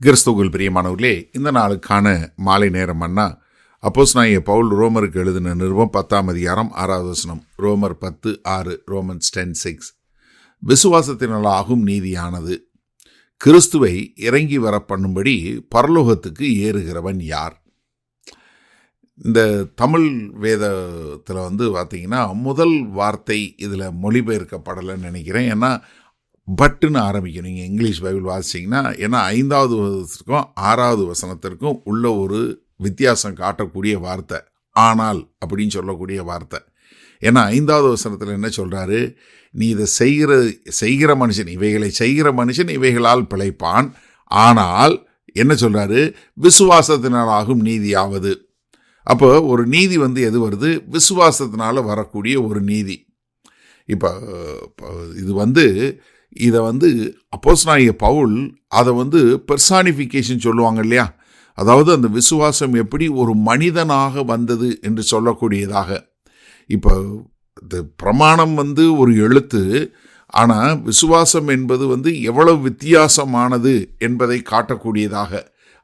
கிறிஸ்துவுக்குள் பிரியமானவர்களே, இந்த நாளுக்கான மாலை நேரம் அண்ணா அப்போஸ்தலனாகிய பவுல் ரோமருக்கு எழுதின நிருபம் 10ஆம் அதிகாரம் 6வது வசனம். ரோமர் 10:6, ரோமன்ஸ் 10:6. விசுவாசத்தினால் ஆகும் நீதியானது கிறிஸ்துவை இறங்கி வர பண்ணும்படி பரலோகத்துக்கு ஏறுகிறவன் யார்? இந்த தமிழ் வேதத்தில் பார்த்தீங்கன்னா முதல் வார்த்தை இதில் மொழிபெயர்க்கப்படலைன்னு நினைக்கிறேன். ஏன்னா பட்டுன்னு ஆரம்பிக்கும். நீங்கள் இங்கிலீஷ் பைபிள் வாசிச்சிங்கன்னா, ஏன்னா 5வது வசனத்திற்கும் 6வது வசனத்திற்கும் உள்ள ஒரு வித்தியாசம் காட்டக்கூடிய வார்த்தை ஆனால் அப்படின்னு சொல்லக்கூடிய வார்த்தை. ஏன்னா 5வது வசனத்தில் என்ன சொல்கிறாரு? நீ இதை செய்கிற மனுஷன், இவைகளை செய்கிற மனுஷன் இவைகளால் பிழைப்பான். ஆனால் என்ன சொல்கிறாரு? விசுவாசத்தினால் ஆகும் நீதியாவது. அப்போ ஒரு நீதி எது வருது? விசுவாசத்தினால வரக்கூடிய ஒரு நீதி. இப்போ இதை அப்போஸ்தலனாகிய பவுல் அதை பெர்சானிஃபிகேஷன் சொல்லுவாங்க இல்லையா? அதாவது அந்த விசுவாசம் எப்படி ஒரு மனிதனாக வந்தது என்று சொல்லக்கூடியதாக. இப்போ பிரமாணம் ஒரு எழுத்து, ஆனால் விசுவாசம் என்பது எவ்வளவு வித்தியாசமானது என்பதை காட்டக்கூடியதாக.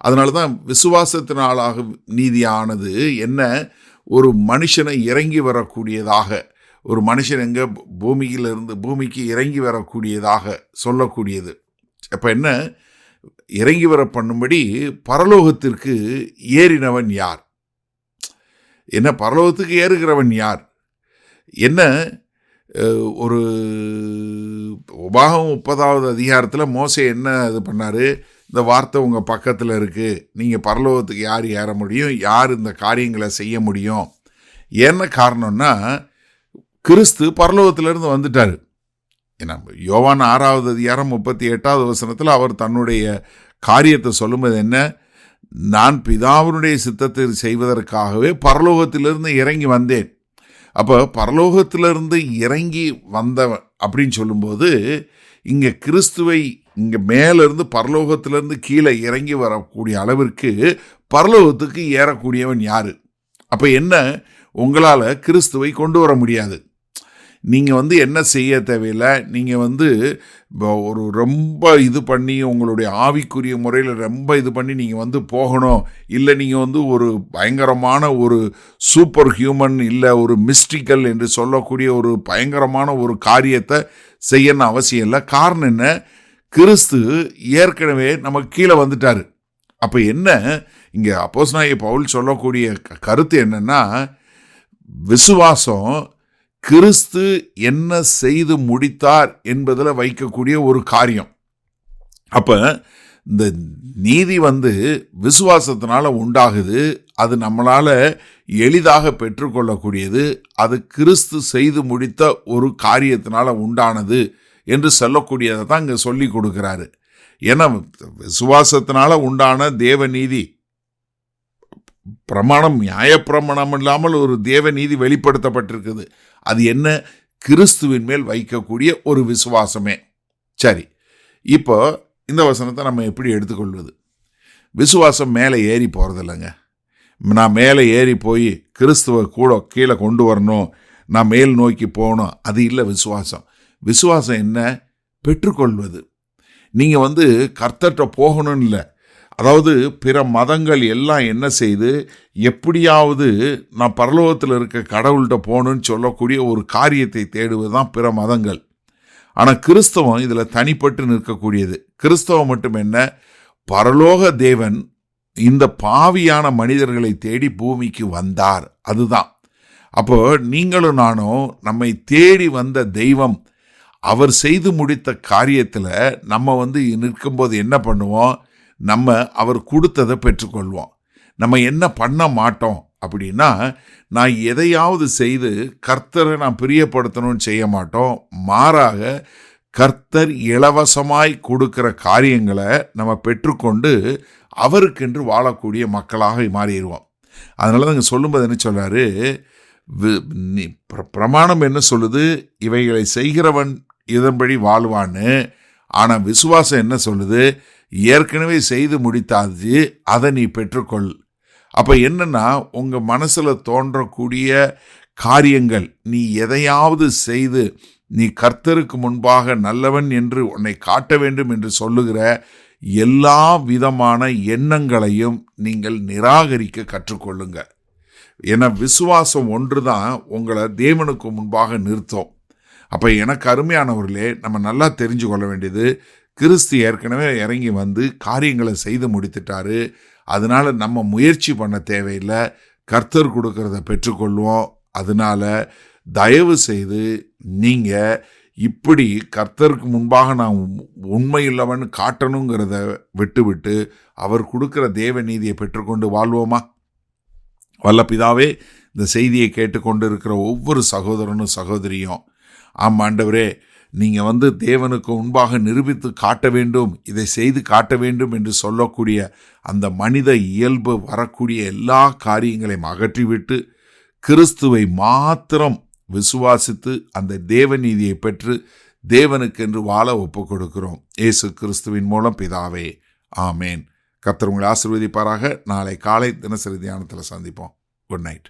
அதனால தான் விசுவாசத்தினாலாக நீதியானது என்ன, ஒரு மனுஷனை இறங்கி வரக்கூடியதாக, ஒரு மனுஷன் எங்கே பூமியிலிருந்து பூமிக்கு இறங்கி வரக்கூடியதாக சொல்லக்கூடியது. அப்போ என்ன, இறங்கி வர பண்ணும்படி பரலோகத்திற்கு ஏறினவன் யார்? என்ன பரலோகத்துக்கு ஏறுகிறவன் யார்? என்ன ஒரு உபாகம் 30வது அதிகாரத்தில் மோசே என்ன இது பண்ணார்? இந்த வார்த்தை உங்கள் பக்கத்தில் இருக்குது, நீங்கள் பரலோகத்துக்கு யார் ஏற முடியும், யார் இந்த காரியங்களை செய்ய முடியும்? என்ன காரணம்னா, கிறிஸ்து பரலோகத்திலிருந்து வந்துட்டார். ஏன்னா யோவான் 6வது அதிகாரம் 38வது வசனத்தில் அவர் தன்னுடைய காரியத்தை சொல்லும்போது என்ன, நான் பிதாவினுடைய சித்தத்தை செய்வதற்காகவே பரலோகத்திலிருந்து இறங்கி வந்தேன். அப்போ பரலோகத்திலிருந்து இறங்கி வந்தவன் அப்படின்னு சொல்லும்போது, இங்கே கிறிஸ்துவை இங்கே மேலிருந்து பரலோகத்திலிருந்து கீழே இறங்கி வரக்கூடிய அளவிற்கு பரலோகத்துக்கு ஏறக்கூடியவன் யார்? அப்போ என்ன, உங்களால் கிறிஸ்துவை கொண்டு வர முடியாது. நீங்கள் என்ன செய்ய தேவையில்லை. நீங்கள் ஒரு ரொம்ப இது பண்ணி உங்களுடைய ஆவிக்குரிய முறையில் ரொம்ப இது பண்ணி நீங்கள் போகணும். இல்லை நீங்கள் ஒரு பயங்கரமான ஒரு சூப்பர் ஹியூமன், இல்லை ஒரு மிஸ்டிக்கல் என்று சொல்லக்கூடிய ஒரு பயங்கரமான ஒரு காரியத்தை செய்யணும் அவசியம் இல்லை. காரணம் என்ன, கிறிஸ்து ஏற்கனவே நமக்கு கீழே வந்துட்டார். அப்போ என்ன, இங்கே அப்போஸ்தலனாகிய பவுல் சொல்லக்கூடிய கருத்து என்னன்னா, விசுவாசம் கிறிஸ்து என்ன செய்து முடித்தார் என்பதில் வைக்கக்கூடிய ஒரு காரியம். அப்போ இந்த நீதி விசுவாசத்தினால உண்டாகுது. அது நம்மளால் எளிதாக பெற்றுக்கொள்ளக்கூடியது. அது கிறிஸ்து செய்து முடித்த ஒரு காரியத்தினால உண்டானது என்று சொல்லக்கூடியதை தான் இங்கே சொல்லி கொடுக்குறாரு. ஏன்னா விசுவாசத்தினால உண்டான தேவ நீதி, பிரமாணம் நியாயப்பிரமாணம் இல்லாமல் ஒரு தேவ நீதி வெளிப்படுத்தப்பட்டிருக்குது. அது என்ன, கிறிஸ்துவின் மேல் வைக்கக்கூடிய ஒரு விசுவாசமே. சரி, இப்போ இந்த வசனத்தை நம்ம எப்படி எடுத்துக்கொள்வது? விசுவாசம் மேலே ஏறி போகிறதில்லைங்க. நான் மேலே ஏறி போய் கிறிஸ்துவை கூட கீழே கொண்டு வரணும், நான் மேல் நோக்கி போகணும், அது இல்லை விசுவாசம். விசுவாசம் என்ன, பெற்றுக்கொள்வது. நீங்கள் கர்த்தர்கிட்ட போகணும்னு இல்லை. அதாவது பிற மதங்கள் எல்லாம் என்ன செய்து, எப்படியாவது நான் பரலோகத்தில் இருக்க கடவுள்கிட்ட போகணுன்னு சொல்லக்கூடிய ஒரு காரியத்தை தேடுவது தான் பிற மதங்கள். ஆனால் கிறிஸ்தவம் இதில் தனிப்பட்டு நிற்கக்கூடியது. கிறிஸ்தவம் மட்டும் என்ன, பரலோக தேவன் இந்த பாவியான மனிதர்களை தேடி பூமிக்கு வந்தார், அதுதான். அப்போ நீங்களும் நானும் நம்மை தேடி வந்த தெய்வம் அவர் செய்து முடித்த காரியத்தில் நம்ம நிற்கும்போது என்ன பண்ணுவோம், நம்ம அவர் கொடுத்ததை பெற்றுக்கொள்வோம். நம்ம என்ன பண்ண மாட்டோம் அப்படின்னா, நான் எதையாவது செய்து கர்த்தரை நான் பிரியப்படுத்தணும்னு செய்ய மாட்டோம். மாறாக கர்த்தர் இலவசமாய் கொடுக்கிற காரியங்களை நம்ம பெற்றுக்கொண்டு அவருக்கென்று வாழக்கூடிய மக்களாக மாறிடுவோம். அதனால தான் இங்கே சொல்லும்போது என்ன சொல்றாரு, பிரமாணம் என்ன சொல்லுது, இவைகளை செய்கிறவன் இதன்படி வாழ்வான்னு. ஆனால் விசுவாசம் என்ன சொல்லுது, ஏற்கனவே செய்து முடித்தாது, அதை நீ பெற்றுக்கொள். அப்போ என்னன்னா, உங்கள் மனசில் தோன்றக்கூடிய காரியங்கள், நீ எதையாவது செய்து நீ கர்த்தருக்கு முன்பாக நல்லவன் என்று உன்னை காட்ட வேண்டும் என்று சொல்லுகிற எல்லா விதமான எண்ணங்களையும் நீங்கள் நிராகரிக்க கற்றுக்கொள்ளுங்க. ஏன்னா விசுவாசம் ஒன்று தான் உங்களை தேவனுக்கு முன்பாக நிறுத்தும். அப்போ எனக்கு அருமையானவர்களே, நம்ம நல்லா தெரிஞ்சு கொள்ள வேண்டியது, கிறிஸ்து ஏற்கனவே இறங்கி வந்து காரியங்களை செய்து முடித்துட்டாரு. அதனால நம்ம முயற்சி பண்ண தேவையில்லை. கர்த்தர் கொடுக்கறத பெற்றுக்கொள்வோம். அதனால தயவு செய்து நீங்கள் இப்படி கர்த்தருக்கு முன்பாக நான் உண்மையுள்ளவன் காட்டணுங்கிறத விட்டுவிட்டு அவர் கொடுக்குற தேவ நீதியை பெற்றுக்கொண்டு வாழ்வோமா? வல்ல பிதாவே, இந்த செய்தியை கேட்டுக்கொண்டு இருக்கிற ஒவ்வொரு சகோதரனும் சகோதரியும், ஆண்டவரே, நீங்கள் தேவனுக்கு முன்பாக நிரூபித்து காட்ட வேண்டும், இதை செய்து காட்ட வேண்டும் என்று சொல்லக்கூடிய அந்த மனித இயல்பு வரக்கூடிய எல்லா காரியங்களையும் அகற்றிவிட்டு கிறிஸ்துவை மாத்திரம் விசுவாசித்து அந்த தேவநீதியை பெற்று தேவனுக்கென்று வாழ ஒப்புக் கொடுக்கிறோம். இயேசு கிறிஸ்துவின் மூலம் பிதாவே, ஆமேன். கர்த்தர் உங்களை ஆசீர்வதிப்பாராக. நாளை காலை தினசரி தியானத்தில் சந்திப்போம். Good night.